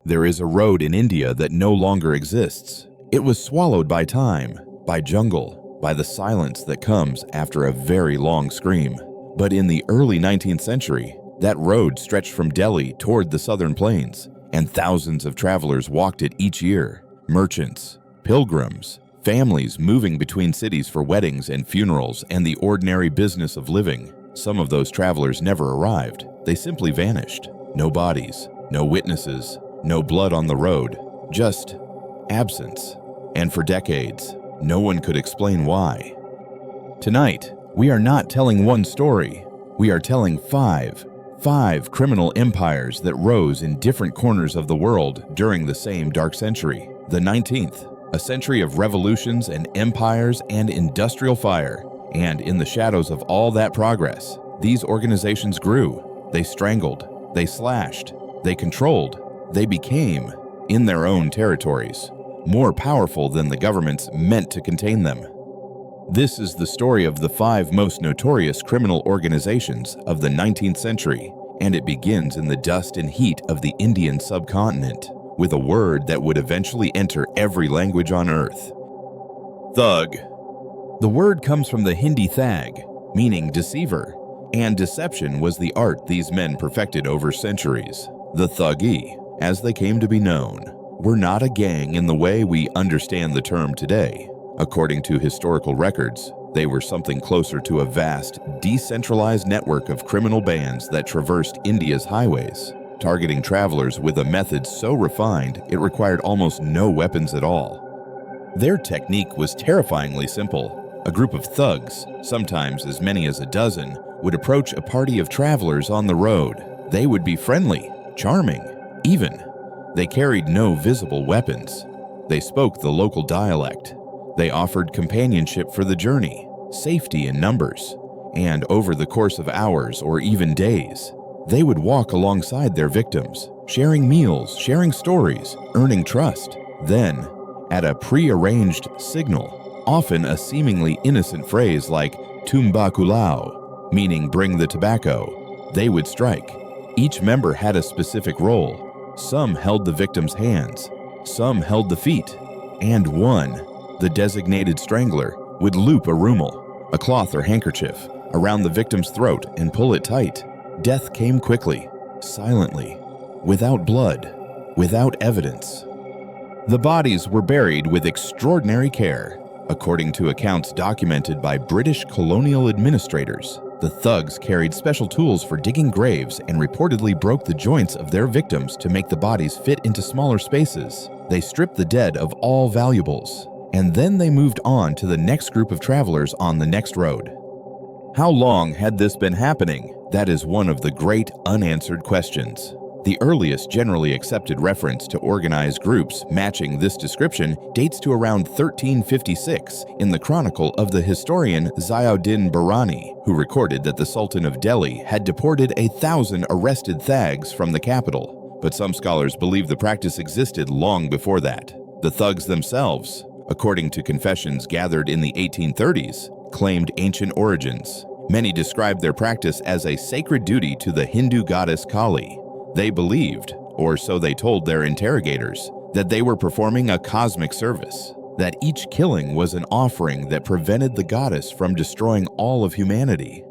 There is a road in India that no longer exists. It was swallowed by time, by jungle, by the silence that comes after a very long scream. But in the early 19th century, that road stretched from Delhi toward the southern plains, and thousands of travelers walked it each year. Merchants, pilgrims, families moving between cities for weddings and funerals and the ordinary business of living. Some of those travelers never arrived. They simply vanished. No bodies, no witnesses, no blood on the road, just absence. And for decades, no one could explain why. Tonight, we are not telling one story. We are telling five criminal empires that rose in different corners of the world during the same dark century, the 19th, a century of revolutions and empires and industrial fire. And in the shadows of all that progress, these organizations grew. They strangled, they slashed, they controlled, they became, in their own territories, more powerful than the governments meant to contain them. This is the story of the 5 most notorious criminal organizations of the 19th century, and it begins in the dust and heat of the Indian subcontinent, with a word that would eventually enter every language on earth. Thug. The word comes from the Hindi thag, meaning deceiver, and deception was the art these men perfected over centuries. The Thuggee, as they came to be known, were not a gang in the way we understand the term today. According to historical records, they were something closer to a vast, decentralized network of criminal bands that traversed India's highways, targeting travelers with a method so refined it required almost no weapons at all. Their technique was terrifyingly simple. A group of thugs, sometimes as many as a dozen, would approach a party of travelers on the road. They would be friendly, charming, even. They carried no visible weapons. They spoke the local dialect. They offered companionship for the journey, safety in numbers, and over the course of hours or even days, they would walk alongside their victims, sharing meals, sharing stories, earning trust. Then, at a pre-arranged signal, often a seemingly innocent phrase like "tumbakulao," meaning bring the tobacco, they would strike. Each member had a specific role. Some held the victim's hands, some held the feet, and one, the designated strangler, would loop a rumal, a cloth or handkerchief, around the victim's throat and pull it tight. Death came quickly, silently, without blood, without evidence. The bodies were buried with extraordinary care. According to accounts documented by British colonial administrators, the thugs carried special tools for digging graves and reportedly broke the joints of their victims to make the bodies fit into smaller spaces. They stripped the dead of all valuables, and then they moved on to the next group of travelers on the next road. How long had this been happening? That is one of the great unanswered questions. The earliest generally accepted reference to organized groups matching this description dates to around 1356 in the chronicle of the historian Ziauddin Barani, who recorded that the Sultan of Delhi had deported 1,000 arrested thags from the capital. But some scholars believe the practice existed long before that. The thugs themselves, according to confessions gathered in the 1830s, claimed ancient origins. Many described their practice as a sacred duty to the Hindu goddess Kali. They believed, or so they told their interrogators, that they were performing a cosmic service, that each killing was an offering that prevented the goddess from destroying all of humanity.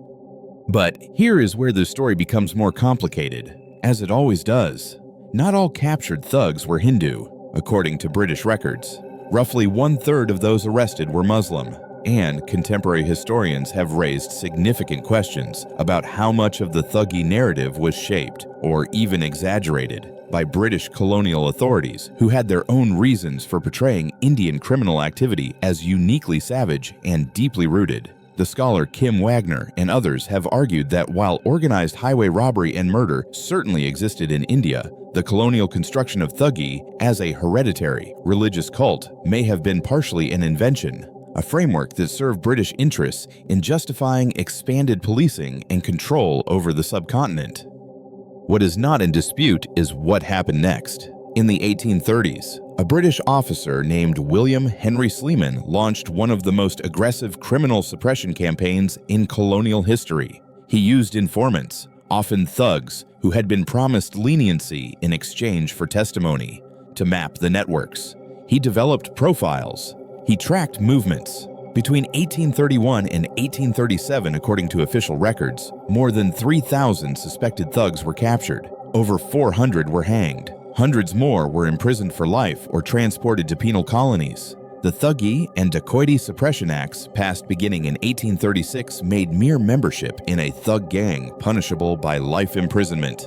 But here is where the story becomes more complicated, as it always does. Not all captured thugs were Hindu, according to British records. Roughly 1/3 of those arrested were Muslim, and contemporary historians have raised significant questions about how much of the Thuggee narrative was shaped, or even exaggerated, by British colonial authorities who had their own reasons for portraying Indian criminal activity as uniquely savage and deeply rooted. The scholar Kim Wagner and others have argued that while organized highway robbery and murder certainly existed in India, the colonial construction of Thuggee as a hereditary, religious cult may have been partially an invention, a framework that served British interests in justifying expanded policing and control over the subcontinent. What is not in dispute is what happened next. In the 1830s, a British officer named William Henry Sleeman launched one of the most aggressive criminal suppression campaigns in colonial history. He used informants, often thugs, who had been promised leniency in exchange for testimony. To map the networks, he developed profiles. He tracked movements. Between 1831 and 1837, according to official records, more than 3,000 suspected thugs were captured. Over 400 were hanged. Hundreds more were imprisoned for life or transported to penal colonies. The Thuggee and Dacoity Suppression Acts, passed beginning in 1836, made mere membership in a thug gang punishable by life imprisonment.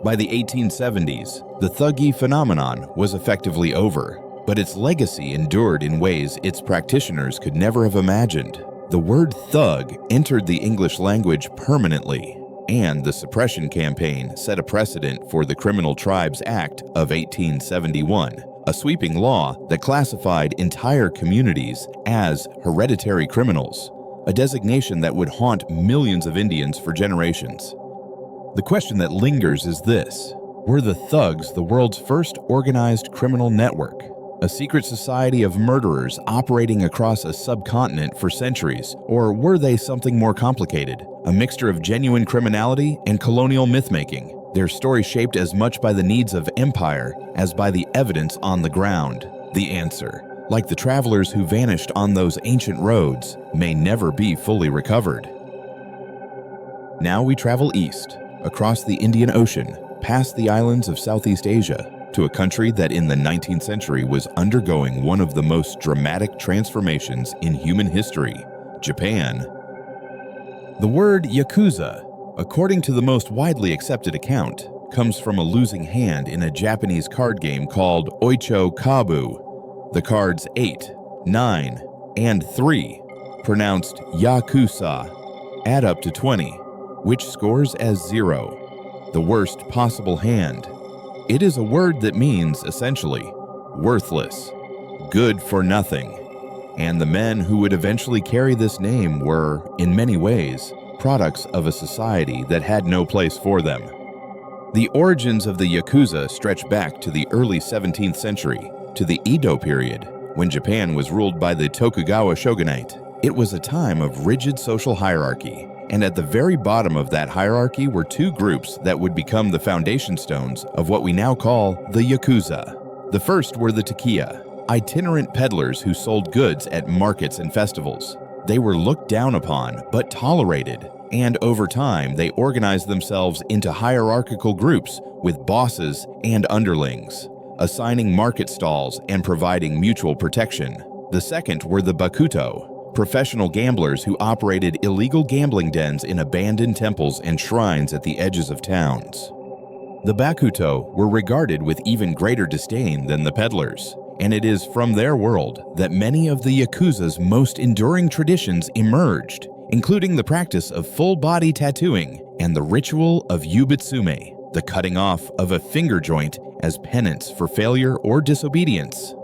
By the 1870s, the Thuggee phenomenon was effectively over, but its legacy endured in ways its practitioners could never have imagined. The word thug entered the English language permanently, and the suppression campaign set a precedent for the Criminal Tribes Act of 1871, a sweeping law that classified entire communities as hereditary criminals, a designation that would haunt millions of Indians for generations. The question that lingers is this: were the thugs the world's first organized criminal network? A secret society of murderers operating across a subcontinent for centuries? Or were they something more complicated, a mixture of genuine criminality and colonial myth-making, their story shaped as much by the needs of empire as by the evidence on the ground? The answer, like the travelers who vanished on those ancient roads, may never be fully recovered. Now we travel east, across the Indian Ocean, past the islands of Southeast Asia, to a country that in the 19th century was undergoing one of the most dramatic transformations in human history: Japan. The word Yakuza, according to the most widely accepted account, comes from a losing hand in a Japanese card game called Oicho Kabu. The cards 8, 9, and 3, pronounced Yakuza, add up to 20, which scores as 0, the worst possible hand. It is a word that means, essentially, worthless, good for nothing. And the men who would eventually carry this name were, in many ways, products of a society that had no place for them. The origins of the Yakuza stretch back to the early 17th century, to the Edo period, when Japan was ruled by the Tokugawa shogunate. It was a time of rigid social hierarchy, and at the very bottom of that hierarchy were two groups that would become the foundation stones of what we now call the Yakuza. The first were the takiya, itinerant peddlers who sold goods at markets and festivals. They were looked down upon, but tolerated, and over time they organized themselves into hierarchical groups with bosses and underlings, assigning market stalls and providing mutual protection. The second were the bakuto, professional gamblers who operated illegal gambling dens in abandoned temples and shrines at the edges of towns. The bakuto were regarded with even greater disdain than the peddlers, and it is from their world that many of the Yakuza's most enduring traditions emerged, including the practice of full-body tattooing and the ritual of yubitsume, the cutting off of a finger joint as penance for failure or disobedience.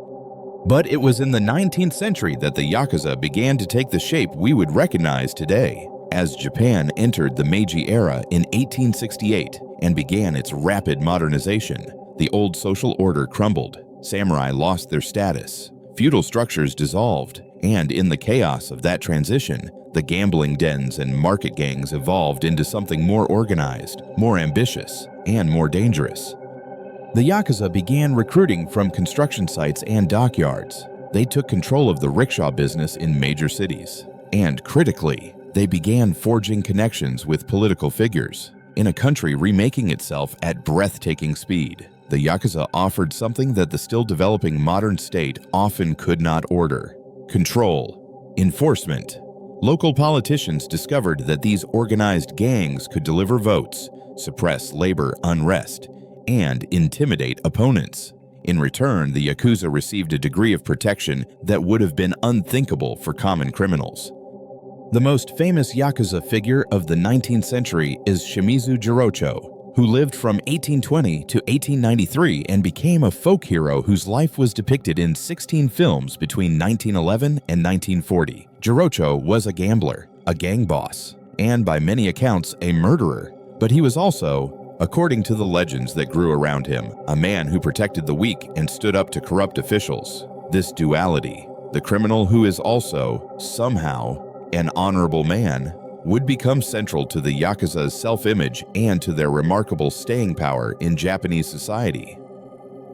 But it was in the 19th century that the Yakuza began to take the shape we would recognize today, as Japan entered the Meiji era in 1868 and began its rapid modernization. The old social order crumbled, samurai lost their status, feudal structures dissolved, and in the chaos of that transition, the gambling dens and market gangs evolved into something more organized, more ambitious, and more dangerous. The Yakuza began recruiting from construction sites and dockyards. They took control of the rickshaw business in major cities. And critically, they began forging connections with political figures. In a country remaking itself at breathtaking speed, the Yakuza offered something that the still developing modern state often could not order: control, enforcement. Local politicians discovered that these organized gangs could deliver votes, suppress labor unrest, and intimidate opponents. In return, the Yakuza received a degree of protection that would have been unthinkable for common criminals. The most famous Yakuza figure of the 19th century is Shimizu Jirocho, who lived from 1820 to 1893 and became a folk hero whose life was depicted in 16 films between 1911 and 1940. Jirocho was a gambler, a gang boss, and by many accounts a murderer, but he was also, according to the legends that grew around him, a man who protected the weak and stood up to corrupt officials. This duality, the criminal who is also, somehow, an honorable man, would become central to the Yakuza's self-image and to their remarkable staying power in Japanese society.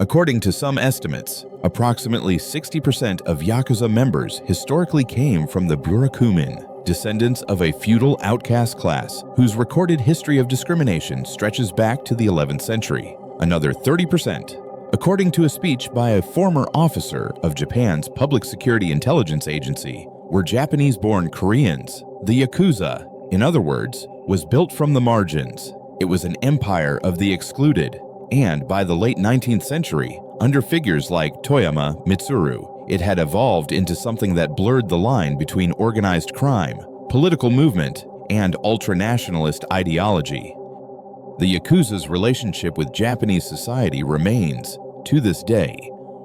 According to some estimates, approximately 60% of Yakuza members historically came from the Burakumin, descendants of a feudal outcast class whose recorded history of discrimination stretches back to the 11th century. Another 30%, according to a speech by a former officer of Japan's Public Security Intelligence Agency, were Japanese-born Koreans. The Yakuza, in other words, was built from the margins. It was an empire of the excluded, and by the late 19th century, under figures like Toyama Mitsuru, it had evolved into something that blurred the line between organized crime, political movement, and ultranationalist ideology. The Yakuza's relationship with Japanese society remains, to this day,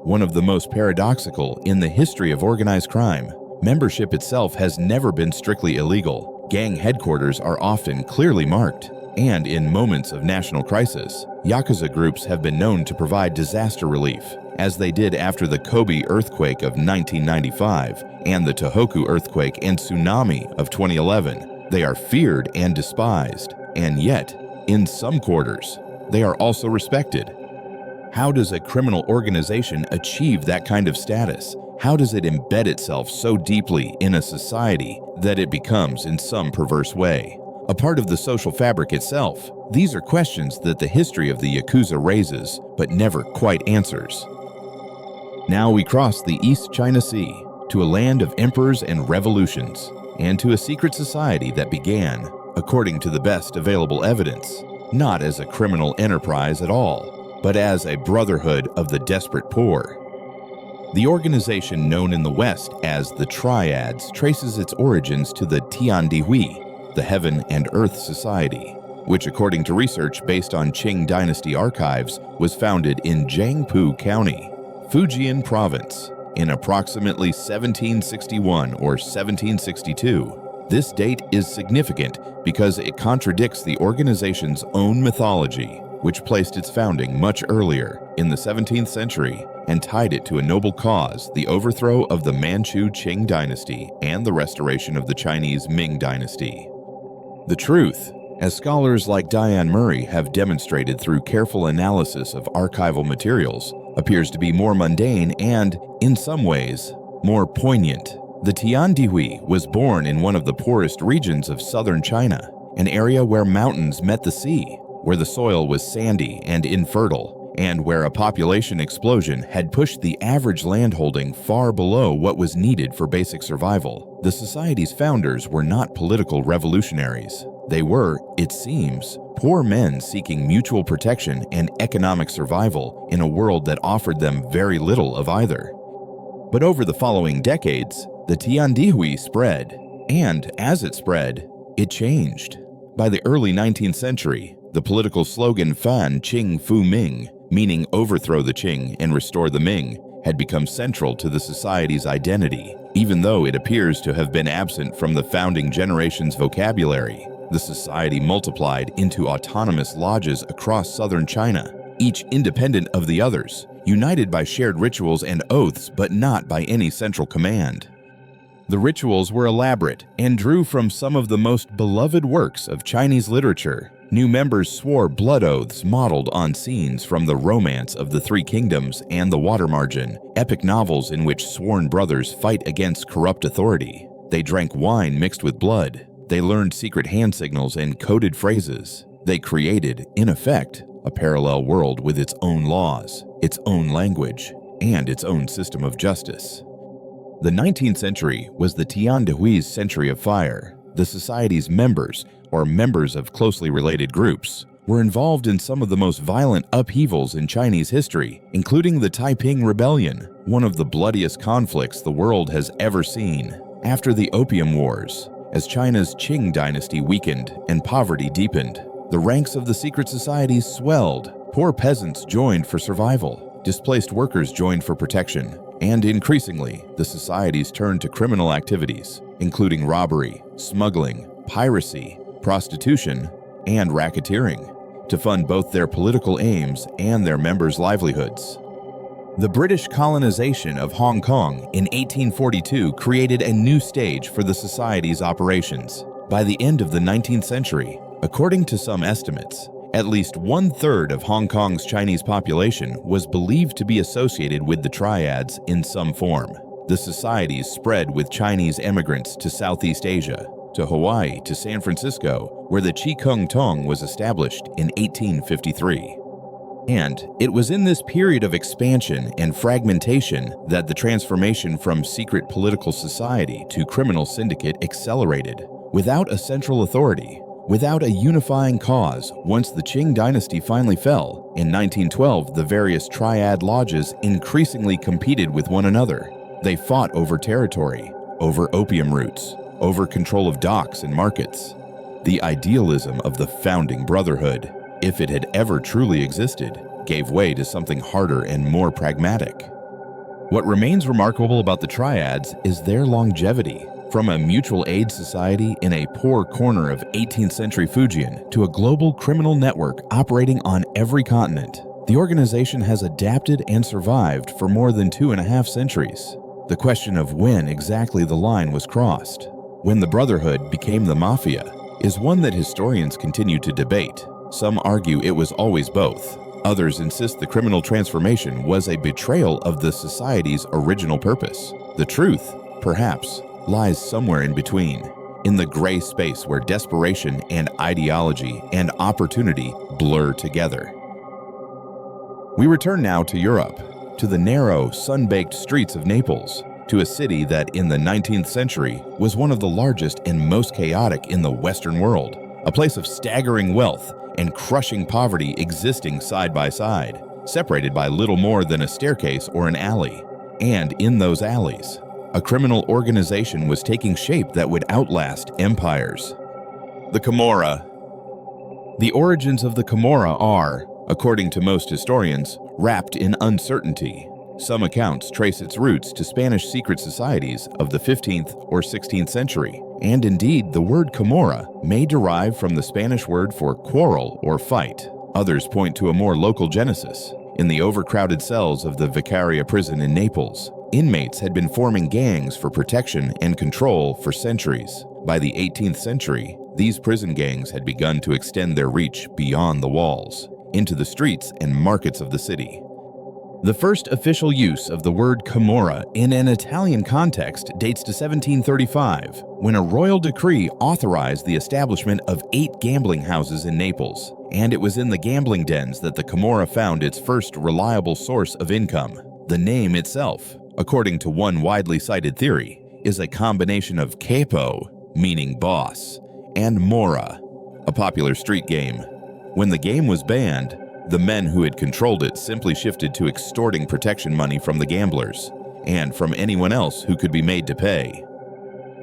one of the most paradoxical in the history of organized crime. Membership itself has never been strictly illegal. Gang headquarters are often clearly marked, and in moments of national crisis, Yakuza groups have been known to provide disaster relief, as they did after the Kobe earthquake of 1995 and the Tohoku earthquake and tsunami of 2011. They are feared and despised, and yet, in some quarters, they are also respected. How does a criminal organization achieve that kind of status? How does it embed itself so deeply in a society that it becomes, in some perverse way, a part of the social fabric itself? These are questions that the history of the Yakuza raises, but never quite answers. Now we cross the East China Sea to a land of emperors and revolutions, and to a secret society that began, according to the best available evidence, not as a criminal enterprise at all, but as a brotherhood of the desperate poor. The organization known in the West as the Triads traces its origins to the Tiandihui, the Heaven and Earth Society, which, according to research based on Qing Dynasty archives, was founded in Jiangpu County, Fujian Province, in approximately 1761 or 1762. This date is significant because it contradicts the organization's own mythology, which placed its founding much earlier, in the 17th century, and tied it to a noble cause, the overthrow of the Manchu Qing dynasty and the restoration of the Chinese Ming dynasty. The truth, as scholars like Diane Murray have demonstrated through careful analysis of archival materials, appears to be more mundane and, in some ways, more poignant. The Tiandihui was born in one of the poorest regions of southern China, an area where mountains met the sea, where the soil was sandy and infertile, and where a population explosion had pushed the average landholding far below what was needed for basic survival. The society's founders were not political revolutionaries. They were, it seems, poor men seeking mutual protection and economic survival in a world that offered them very little of either. But over the following decades, the Tiandihui spread, and as it spread, it changed. By the early 19th century, the political slogan Fan Qing Fu Ming, meaning overthrow the Qing and restore the Ming, had become central to the society's identity, even though it appears to have been absent from the founding generation's vocabulary. The society multiplied into autonomous lodges across southern China, each independent of the others, united by shared rituals and oaths, but not by any central command. The rituals were elaborate and drew from some of the most beloved works of Chinese literature. New members swore blood oaths modeled on scenes from the Romance of the Three Kingdoms and the Water Margin, epic novels in which sworn brothers fight against corrupt authority. They drank wine mixed with blood. They learned secret hand signals and coded phrases. They created, in effect, a parallel world with its own laws, its own language, and its own system of justice. The 19th century was the Tiandihui's century of fire. The society's members, or members of closely related groups, were involved in some of the most violent upheavals in Chinese history, including the Taiping Rebellion, one of the bloodiest conflicts the world has ever seen. After the Opium Wars, as China's Qing dynasty weakened and poverty deepened, the ranks of the secret societies swelled. Poor peasants joined for survival, displaced workers joined for protection, and increasingly, the societies turned to criminal activities, including robbery, smuggling, piracy, prostitution, and racketeering, to fund both their political aims and their members' livelihoods. The British colonization of Hong Kong in 1842 created a new stage for the society's operations. By the end of the 19th century, according to some estimates, at least 1/3 of Hong Kong's Chinese population was believed to be associated with the Triads in some form. The societies spread with Chinese immigrants to Southeast Asia, to Hawaii, to San Francisco, where the Chi Kung Tong was established in 1853. And it was in this period of expansion and fragmentation that the transformation from secret political society to criminal syndicate accelerated. Without a central authority, without a unifying cause, once the Qing dynasty finally fell, in 1912 the various triad lodges increasingly competed with one another. They fought over territory, over opium routes, over control of docks and markets. The idealism of the founding brotherhood, if it had ever truly existed, gave way to something harder and more pragmatic. What remains remarkable about the Triads is their longevity. From a mutual aid society in a poor corner of 18th century Fujian to a global criminal network operating on every continent, the organization has adapted and survived for more than 2.5 centuries. The question of when exactly the line was crossed, when the Brotherhood became the Mafia, is one that historians continue to debate. Some argue it was always both. Others insist the criminal transformation was a betrayal of the society's original purpose. The truth, perhaps, lies somewhere in between, in the gray space where desperation and ideology and opportunity blur together. We return now to Europe, to the narrow, sun-baked streets of Naples, to a city that in the 19th century was one of the largest and most chaotic in the Western world, a place of staggering wealth and crushing poverty existing side by side, separated by little more than a staircase or an alley. And in those alleys, a criminal organization was taking shape that would outlast empires. The Camorra. The origins of the Camorra are, according to most historians, wrapped in uncertainty. Some accounts trace its roots to Spanish secret societies of the 15th or 16th century, and indeed the word Camorra may derive from the Spanish word for quarrel or fight. Others point to a more local genesis. In the overcrowded cells of the Vicaria prison in Naples, inmates had been forming gangs for protection and control for centuries. By the 18th century, these prison gangs had begun to extend their reach beyond the walls, into the streets and markets of the city. The first official use of the word Camorra in an Italian context dates to 1735, when a royal decree authorized the establishment of 8 gambling houses in Naples, and it was in the gambling dens that the Camorra found its first reliable source of income. The name itself, according to one widely cited theory, is a combination of capo, meaning boss, and mora, a popular street game. When the game was banned, the men who had controlled it simply shifted to extorting protection money from the gamblers, and from anyone else who could be made to pay.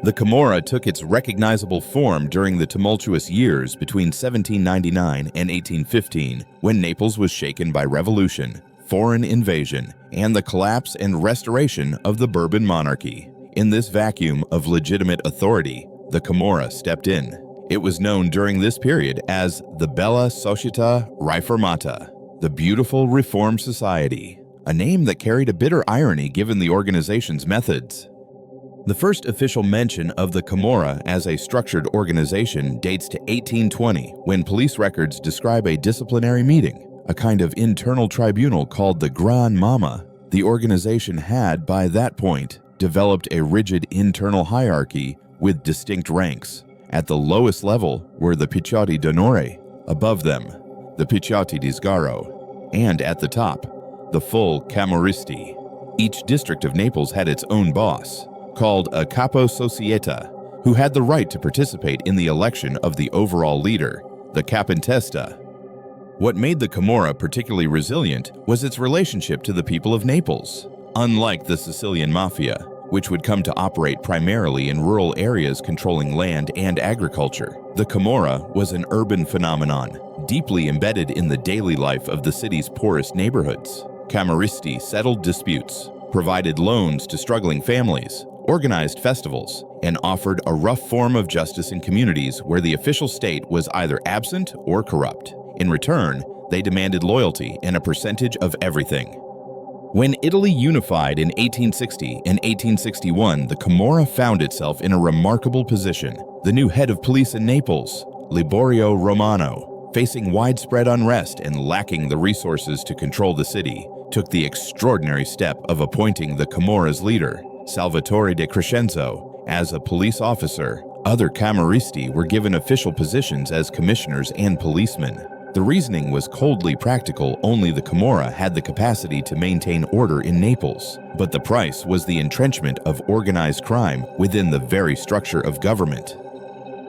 The Camorra took its recognizable form during the tumultuous years between 1799 and 1815, when Naples was shaken by revolution, foreign invasion, and the collapse and restoration of the Bourbon monarchy. In this vacuum of legitimate authority, the Camorra stepped in. It was known during this period as the Bella Società Riformata, the Beautiful Reform Society, a name that carried a bitter irony given the organization's methods. The first official mention of the Camorra as a structured organization dates to 1820, when police records describe a disciplinary meeting, a kind of internal tribunal called the Gran Mama. The organization had, by that point, developed a rigid internal hierarchy with distinct ranks. At the lowest level were the Picciotti d'Onore, above them, the Picciotti di Sgarro, and at the top, the full Camorristi. Each district of Naples had its own boss, called a capo societa, who had the right to participate in the election of the overall leader, the capintesta. What made the Camorra particularly resilient was its relationship to the people of Naples. Unlike the Sicilian Mafia, which would come to operate primarily in rural areas controlling land and agriculture, the Camorra was an urban phenomenon, deeply embedded in the daily life of the city's poorest neighborhoods. Camorristi settled disputes, provided loans to struggling families, organized festivals, and offered a rough form of justice in communities where the official state was either absent or corrupt. In return, they demanded loyalty and a percentage of everything. When Italy unified in 1860 and 1861, the Camorra found itself in a remarkable position. The new head of police in Naples, Liborio Romano, facing widespread unrest and lacking the resources to control the city, took the extraordinary step of appointing the Camorra's leader, Salvatore de Crescenzo, as a police officer. Other Camorristi were given official positions as commissioners and policemen. The reasoning was coldly practical. Only the Camorra had the capacity to maintain order in Naples, but the price was the entrenchment of organized crime within the very structure of government.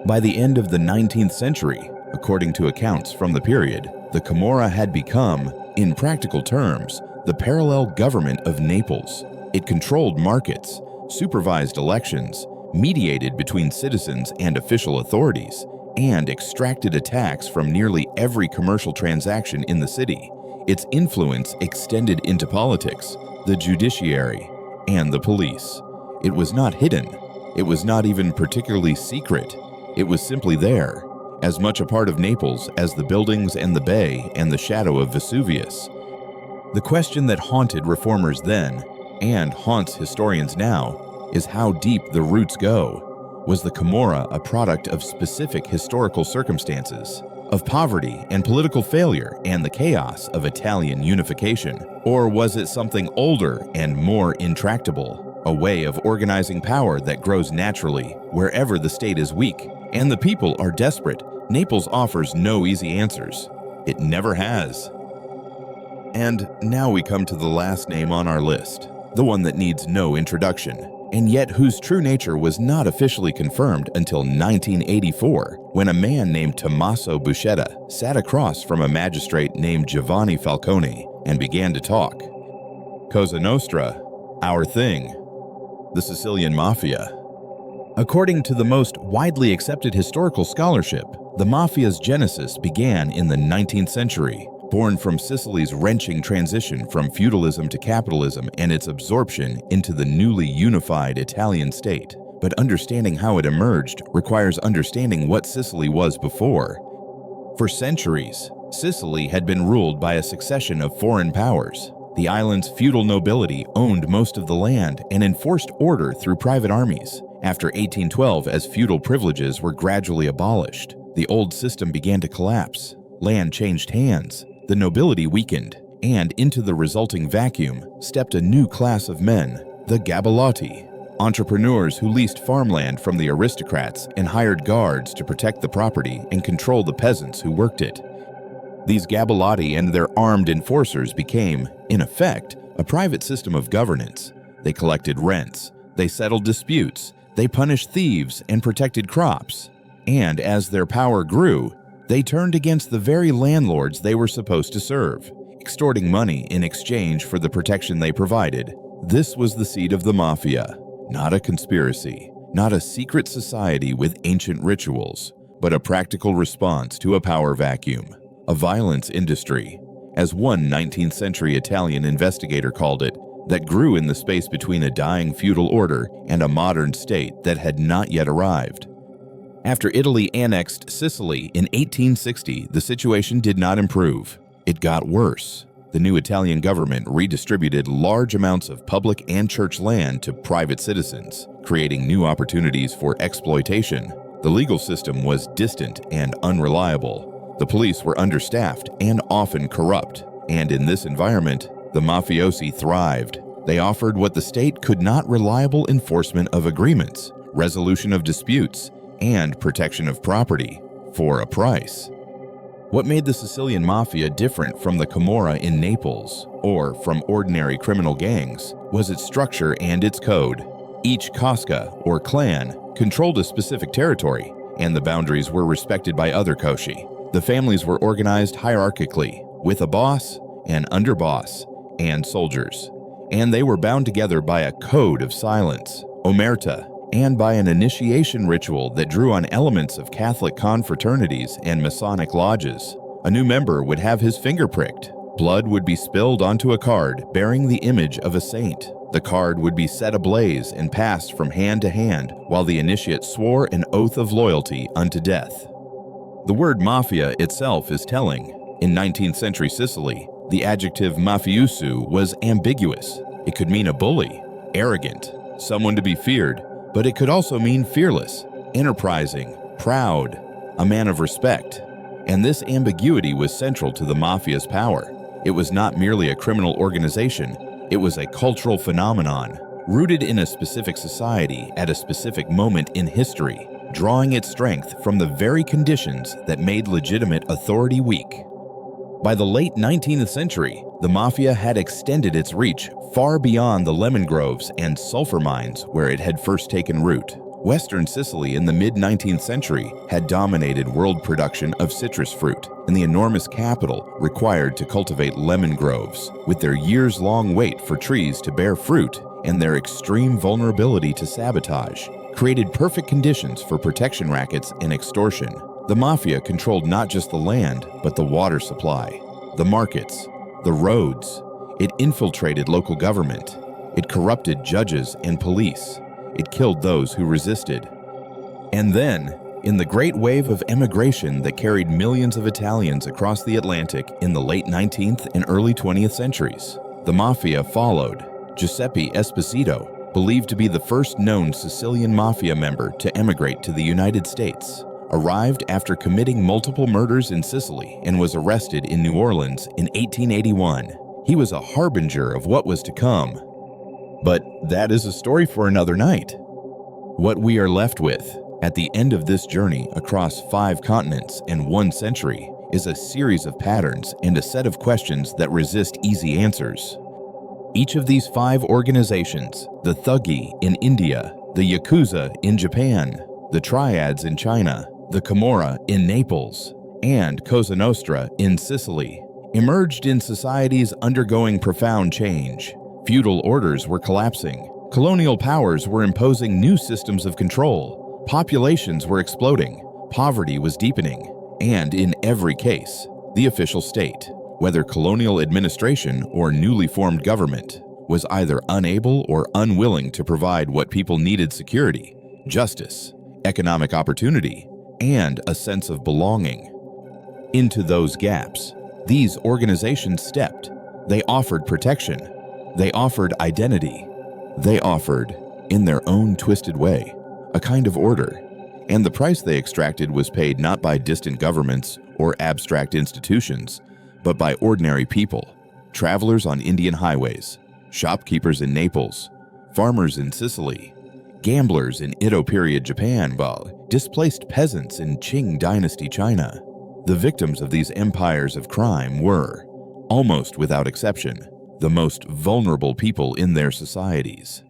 By the end of the 19th century, according to accounts from the period, the Camorra had become, in practical terms, the parallel government of Naples. It controlled markets, supervised elections, mediated between citizens and official authorities, and extracted a tax from nearly every commercial transaction in the city. Its influence extended into politics, the judiciary, and the police. It was not hidden. It was not even particularly secret. It was simply there, as much a part of Naples as the buildings and the bay and the shadow of Vesuvius. The question that haunted reformers then, and haunts historians now, is how deep the roots go. Was the Camorra a product of specific historical circumstances, of poverty and political failure and the chaos of Italian unification? Or was it something older and more intractable, a way of organizing power that grows naturally wherever the state is weak and the people are desperate? Naples offers no easy answers. It never has. And now we come to the last name on our list, the one that needs no introduction, and yet whose true nature was not officially confirmed until 1984, when a man named Tommaso Buscetta sat across from a magistrate named Giovanni Falcone and began to talk. Cosa Nostra, our thing. The Sicilian Mafia. According to the most widely accepted historical scholarship, the Mafia's genesis began in the 19th century, born from Sicily's wrenching transition from feudalism to capitalism and its absorption into the newly unified Italian state. But understanding how it emerged requires understanding what Sicily was before. For centuries, Sicily had been ruled by a succession of foreign powers. The island's feudal nobility owned most of the land and enforced order through private armies. After 1812, as feudal privileges were gradually abolished, the old system began to collapse. Land changed hands, the nobility weakened, and into the resulting vacuum stepped a new class of men, the Gabellotti, entrepreneurs who leased farmland from the aristocrats and hired guards to protect the property and control the peasants who worked it. These Gabellotti and their armed enforcers became, in effect, a private system of governance. They collected rents, they settled disputes, they punished thieves and protected crops. And as their power grew, they turned against the very landlords they were supposed to serve, extorting money in exchange for the protection they provided. This was the seed of the Mafia, not a conspiracy, not a secret society with ancient rituals, but a practical response to a power vacuum, a violence industry, as one 19th century Italian investigator called it, that grew in the space between a dying feudal order and a modern state that had not yet arrived. After Italy annexed Sicily in 1860, the situation did not improve. It got worse. The new Italian government redistributed large amounts of public and church land to private citizens, creating new opportunities for exploitation. The legal system was distant and unreliable. The police were understaffed and often corrupt. And in this environment, the mafiosi thrived. They offered what the state could not: reliable enforcement of agreements, resolution of disputes, and protection of property for a price. What made the Sicilian Mafia different from the Camorra in Naples, or from ordinary criminal gangs, was its structure and its code. Each casca, or clan, controlled a specific territory, and the boundaries were respected by other koshi. The families were organized hierarchically, with a boss, an underboss, and soldiers. And they were bound together by a code of silence, omerta, and by an initiation ritual that drew on elements of Catholic confraternities and Masonic lodges. A new member would have his finger pricked. Blood would be spilled onto a card bearing the image of a saint. The card would be set ablaze and passed from hand to hand while the initiate swore an oath of loyalty unto death. The word mafia itself is telling. In 19th century Sicily, the adjective mafioso was ambiguous. It could mean a bully, arrogant, someone to be feared, but it could also mean fearless, enterprising, proud, a man of respect. And this ambiguity was central to the Mafia's power. It was not merely a criminal organization, it was a cultural phenomenon, rooted in a specific society at a specific moment in history, drawing its strength from the very conditions that made legitimate authority weak. By the late 19th century, the Mafia had extended its reach far beyond the lemon groves and sulfur mines where it had first taken root. Western Sicily in the mid-19th century had dominated world production of citrus fruit and the enormous capital required to cultivate lemon groves, with their years-long wait for trees to bear fruit and their extreme vulnerability to sabotage, created perfect conditions for protection rackets and extortion. The Mafia controlled not just the land, but the water supply, the markets, the roads. It infiltrated local government. It corrupted judges and police. It killed those who resisted. And then, in the great wave of emigration that carried millions of Italians across the Atlantic in the late 19th and early 20th centuries, the Mafia followed. Giuseppe Esposito, believed to be the first known Sicilian Mafia member to emigrate to the United States, arrived after committing multiple murders in Sicily and was arrested in New Orleans in 1881. He was a harbinger of what was to come. But that is a story for another night. What we are left with at the end of this journey across 5 continents and 1 century is a series of patterns and a set of questions that resist easy answers. Each of these 5 organizations, the Thuggee in India, the Yakuza in Japan, the Triads in China, the Camorra in Naples, and Cosa Nostra in Sicily, emerged in societies undergoing profound change. Feudal orders were collapsing, colonial powers were imposing new systems of control, populations were exploding, poverty was deepening, and in every case, the official state, whether colonial administration or newly formed government, was either unable or unwilling to provide what people needed: security, justice, economic opportunity, and a sense of belonging. Into those gaps, these organizations stepped. They offered protection. They offered identity. They offered, in their own twisted way, a kind of order. And the price they extracted was paid not by distant governments or abstract institutions, but by ordinary people, travelers on Indian highways, shopkeepers in Naples, farmers in Sicily, gamblers in Edo period Japan, while displaced peasants in Qing dynasty China. The victims of these empires of crime were, almost without exception, the most vulnerable people in their societies.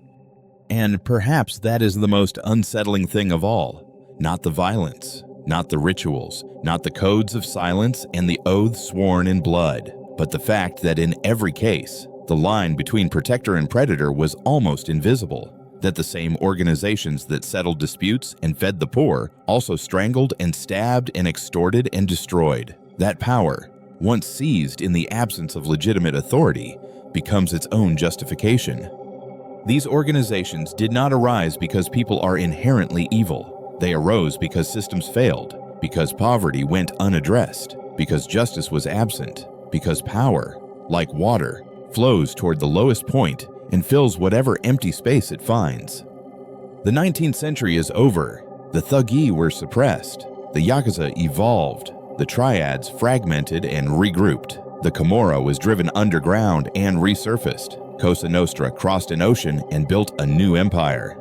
And perhaps that is the most unsettling thing of all. Not the violence, not the rituals, not the codes of silence and the oaths sworn in blood, but the fact that in every case, the line between protector and predator was almost invisible, that the same organizations that settled disputes and fed the poor also strangled and stabbed and extorted and destroyed. That power, once seized in the absence of legitimate authority, becomes its own justification. These organizations did not arise because people are inherently evil. They arose because systems failed, because poverty went unaddressed, because justice was absent, because power, like water, flows toward the lowest point and fills whatever empty space it finds. The 19th century is over. The Thuggee were suppressed. The Yakuza evolved. The Triads fragmented and regrouped. The Camorra was driven underground and resurfaced. Cosa Nostra crossed an ocean and built a new empire.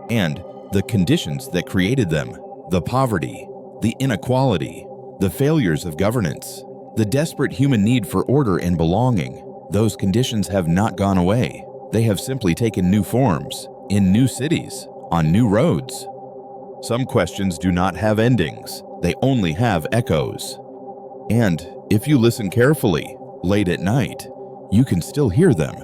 And the conditions that created them, the poverty, the inequality, the failures of governance, the desperate human need for order and belonging, those conditions have not gone away. They have simply taken new forms, in new cities, on new roads. Some questions do not have endings. They only have echoes. And if you listen carefully, late at night, you can still hear them.